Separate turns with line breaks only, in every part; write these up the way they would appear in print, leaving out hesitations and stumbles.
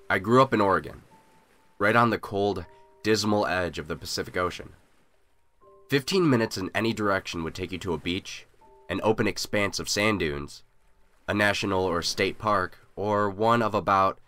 I grew up in Oregon, right on the cold, dismal edge of the Pacific Ocean. 15 minutes in any direction would take you to a beach, an open expanse of sand dunes, a national or state park, or one of about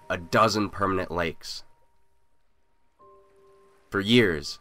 a dozen permanent lakes. For years,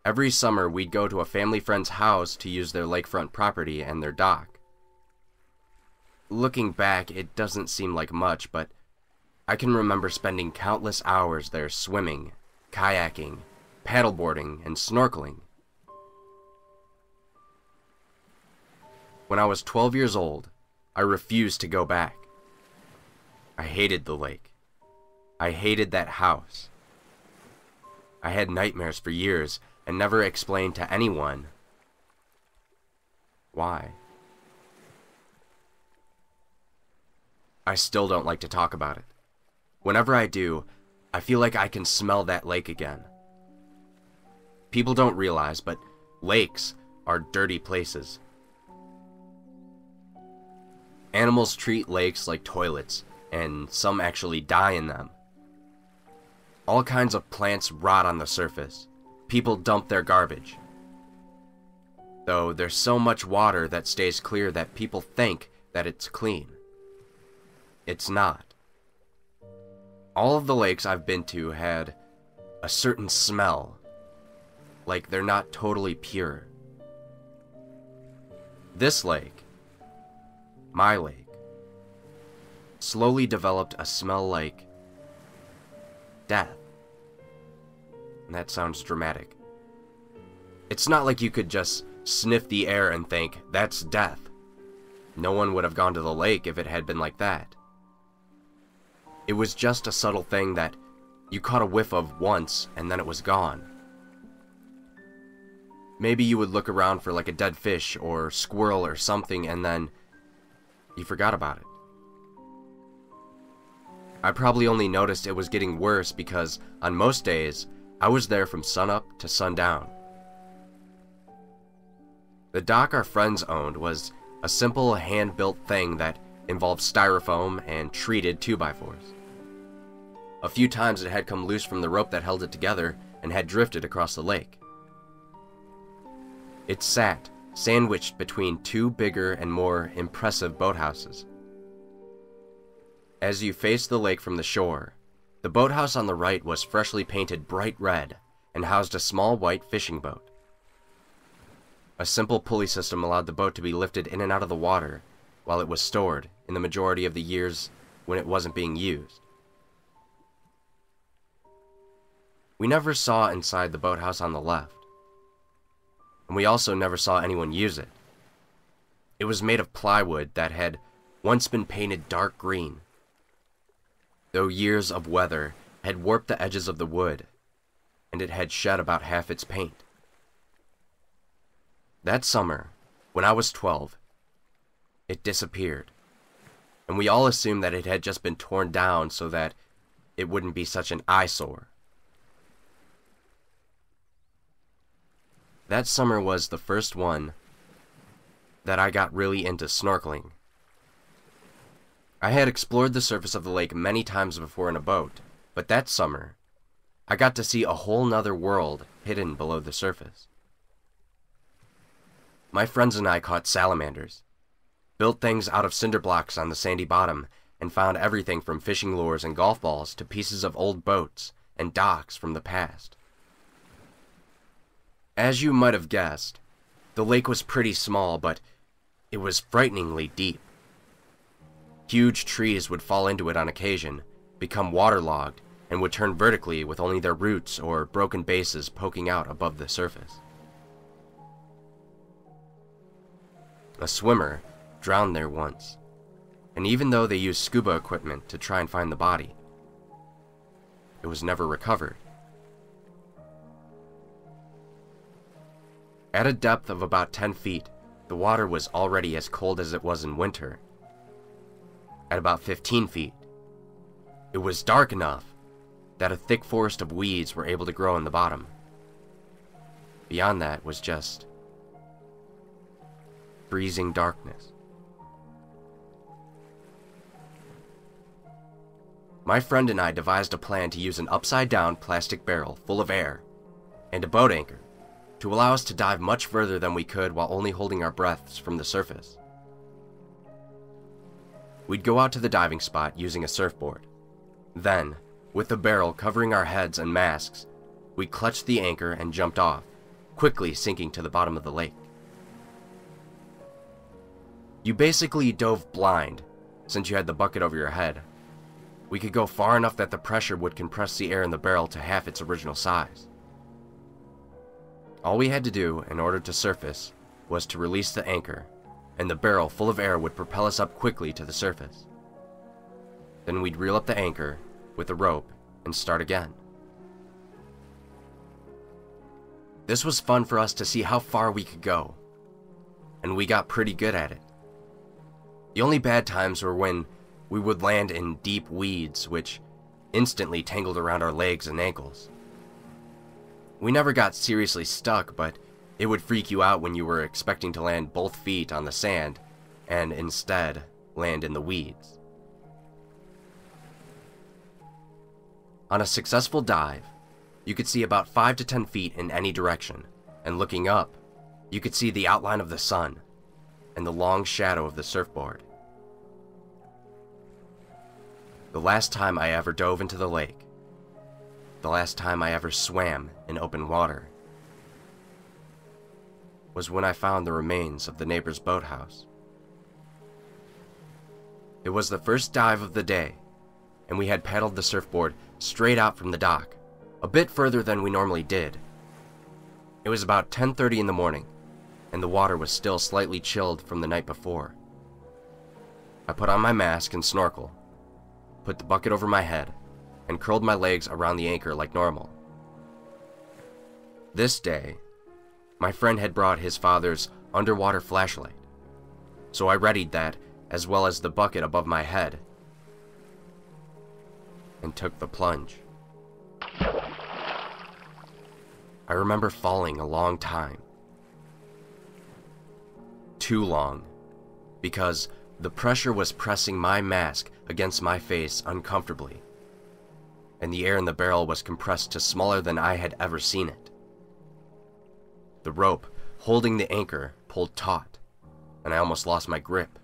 every summer we'd go to a family friend's house to use their lakefront property and their dock. Looking back, it doesn't seem like much, but I can remember spending countless hours there swimming, kayaking, paddleboarding, and snorkeling. When I was 12 years old, I refused to go back. I hated the lake. I hated that house. I had nightmares for years and never explained to anyone why. I still don't like to talk about it. Whenever I do, I feel like I can smell that lake again. People don't realize, but lakes are dirty places. Animals treat lakes like toilets, and some actually die in them. All kinds of plants rot on the surface. People dump their garbage. Though there's so much water that stays clear that people think that it's clean. It's not. All of the lakes I've been to had a certain smell, like they're not totally pure. This lake, my lake, slowly developed a smell like death. And that sounds dramatic. It's not like you could just sniff the air and think, that's death. No one would have gone to the lake if it had been like that. It was just a subtle thing that you caught a whiff of once and then it was gone. Maybe you would look around for like a dead fish or squirrel or something and then you forgot about it. I probably only noticed it was getting worse because on most days, I was there from sunup to sundown. The dock our friends owned was a simple hand-built thing that involved styrofoam and treated 2x4s. A few times it had come loose from the rope that held it together and had drifted across the lake. It sat, sandwiched between two bigger and more impressive boathouses. As you faced the lake from the shore, the boathouse on the right was freshly painted bright red and housed a small white fishing boat. A simple pulley system allowed the boat to be lifted in and out of the water while it was stored in the majority of the years when it wasn't being used. We never saw inside the boathouse on the left, and we also never saw anyone use it. It was made of plywood that had once been painted dark green, though years of weather had warped the edges of the wood, and it had shed about half its paint. That summer, when I was 12, it disappeared, and we all assumed that it had just been torn down so that it wouldn't be such an eyesore. That summer was the first one that I got really into snorkeling. I had explored the surface of the lake many times before in a boat, but that summer, I got to see a whole nother world hidden below the surface. My friends and I caught salamanders, built things out of cinder blocks on the sandy bottom, and found everything from fishing lures and golf balls to pieces of old boats and docks from the past. As you might have guessed, the lake was pretty small, but it was frighteningly deep. Huge trees would fall into it on occasion, become waterlogged, and would turn vertically with only their roots or broken bases poking out above the surface. A swimmer drowned there once, and even though they used scuba equipment to try and find the body, it was never recovered. At a depth of about 10 feet, the water was already as cold as it was in winter. At about 15 feet, it was dark enough that a thick forest of weeds were able to grow in the bottom. Beyond that was just freezing darkness. My friend and I devised a plan to use an upside-down plastic barrel full of air and a boat anchor to allow us to dive much further than we could while only holding our breaths from the surface. We'd go out to the diving spot using a surfboard. Then, with the barrel covering our heads and masks, we clutched the anchor and jumped off, quickly sinking to the bottom of the lake. You basically dove blind, since you had the bucket over your head. We could go far enough that the pressure would compress the air in the barrel to half its original size. All we had to do in order to surface was to release the anchor, and the barrel full of air would propel us up quickly to the surface. Then we'd reel up the anchor with a rope and start again. This was fun for us to see how far we could go, and we got pretty good at it. The only bad times were when we would land in deep weeds, which instantly tangled around our legs and ankles. We never got seriously stuck, but it would freak you out when you were expecting to land both feet on the sand and instead land in the weeds. On a successful dive, you could see about 5 to 10 feet in any direction, and looking up, you could see the outline of the sun and the long shadow of the surfboard. The last time I ever dove into the lake, the last time I ever swam in open water, was when I found the remains of the neighbor's boathouse. It was the first dive of the day, and we had paddled the surfboard straight out from the dock, a bit further than we normally did. It was about 10:30 in the morning, and the water was still slightly chilled from the night before. I put on my mask and snorkel, put the bucket over my head, and curled my legs around the anchor like normal. This day, my friend had brought his father's underwater flashlight, so I readied that as well as the bucket above my head and took the plunge. I remember falling a long time. Too long, because the pressure was pressing my mask against my face uncomfortably, and the air in the barrel was compressed to smaller than I had ever seen it. The rope holding the anchor pulled taut, and I almost lost my grip.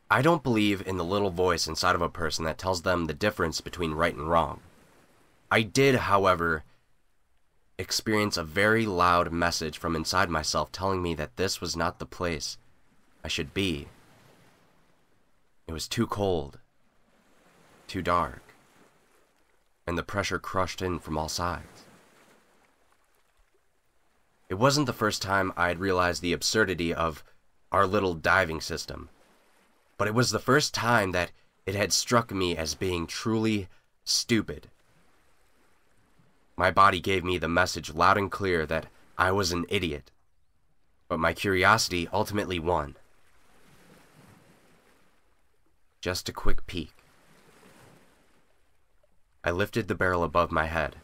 I don't believe in the little voice inside of a person that tells them the difference between right and wrong. I did, however, experience a very loud message from inside myself telling me that this was not the place I should be. It was too cold, too dark, and the pressure crushed in from all sides. It wasn't the first time I had realized the absurdity of our little diving system, but it was the first time that it had struck me as being truly stupid. My body gave me the message loud and clear that I was an idiot, but my curiosity ultimately won. Just a quick peek. I lifted the barrel above my head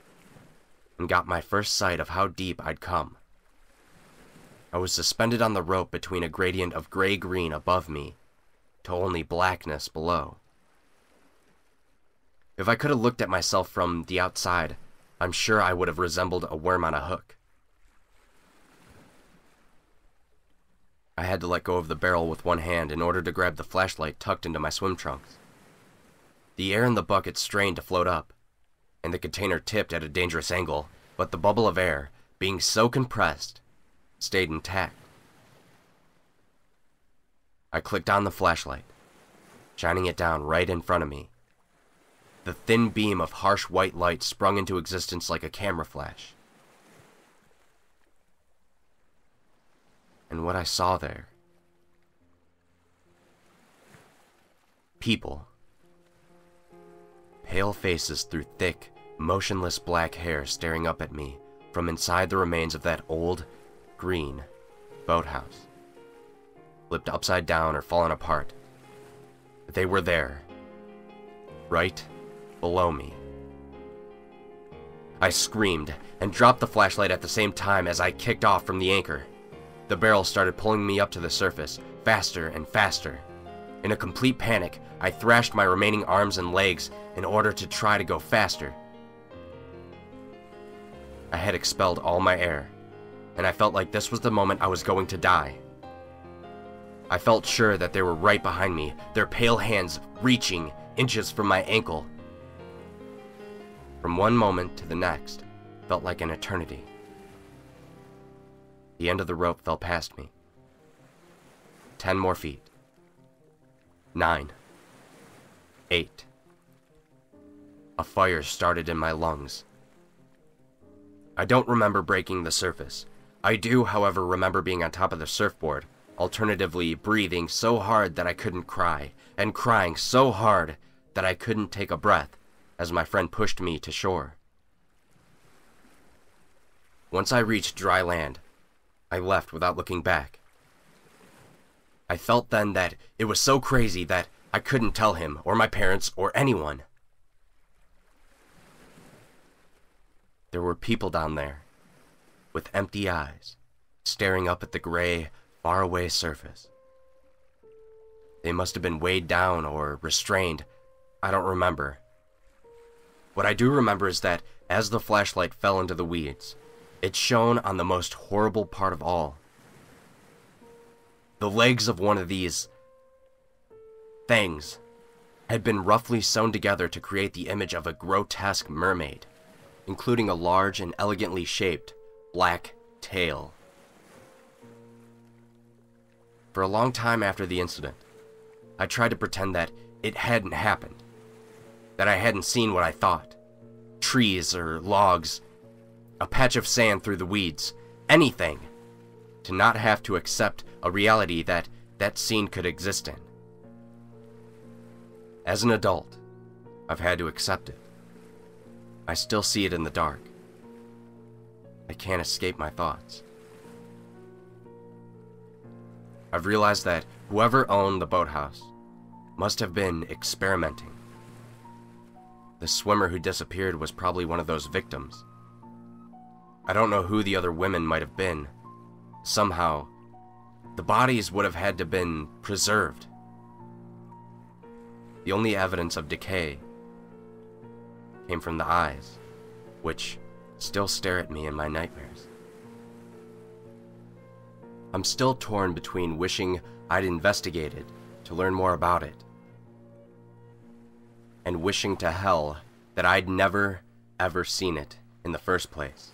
and got my first sight of how deep I'd come. I was suspended on the rope between a gradient of gray-green above me to only blackness below. If I could have looked at myself from the outside, I'm sure I would have resembled a worm on a hook. I had to let go of the barrel with one hand in order to grab the flashlight tucked into my swim trunks. The air in the bucket strained to float up, and the container tipped at a dangerous angle, but the bubble of air, being so compressed, stayed intact. I clicked on the flashlight, shining it down right in front of me. The thin beam of harsh white light sprung into existence like a camera flash. And what I saw there... people. Pale faces through thick, motionless black hair staring up at me from inside the remains of that old, green boathouse. Flipped upside down or fallen apart. They were there. Right below me. I screamed and dropped the flashlight at the same time as I kicked off from the anchor. The barrel started pulling me up to the surface, faster and faster. In a complete panic, I thrashed my remaining arms and legs in order to try to go faster. I had expelled all my air, and I felt like this was the moment I was going to die. I felt sure that they were right behind me, their pale hands reaching inches from my ankle. From one moment to the next, felt like an eternity. The end of the rope fell past me. 10 more feet. 9. 8. A fire started in my lungs. I don't remember breaking the surface. I do, however, remember being on top of the surfboard, alternatively breathing so hard that I couldn't cry, and crying so hard that I couldn't take a breath as my friend pushed me to shore. Once I reached dry land, I left without looking back. I felt then that it was so crazy that I couldn't tell him, or my parents, or anyone. There were people down there, with empty eyes, staring up at the gray, faraway surface. They must have been weighed down or restrained. I don't remember. What I do remember is that as the flashlight fell into the weeds, it shone on the most horrible part of all. The legs of one of these things had been roughly sewn together to create the image of a grotesque mermaid, including a large and elegantly shaped black tail. For a long time after the incident, I tried to pretend that it hadn't happened, that I hadn't seen what I thought. Trees or logs, a patch of sand through the weeds, anything, to not have to accept a reality that that scene could exist in. As an adult, I've had to accept it. I still see it in the dark. I can't escape my thoughts. I've realized that whoever owned the boathouse must have been experimenting. The swimmer who disappeared was probably one of those victims. I don't know who the other women might have been. Somehow, the bodies would have had to have been preserved. The only evidence of decay came from the eyes, which still stare at me in my nightmares. I'm still torn between wishing I'd investigated to learn more about it, and wishing to hell that I'd never, ever seen it in the first place.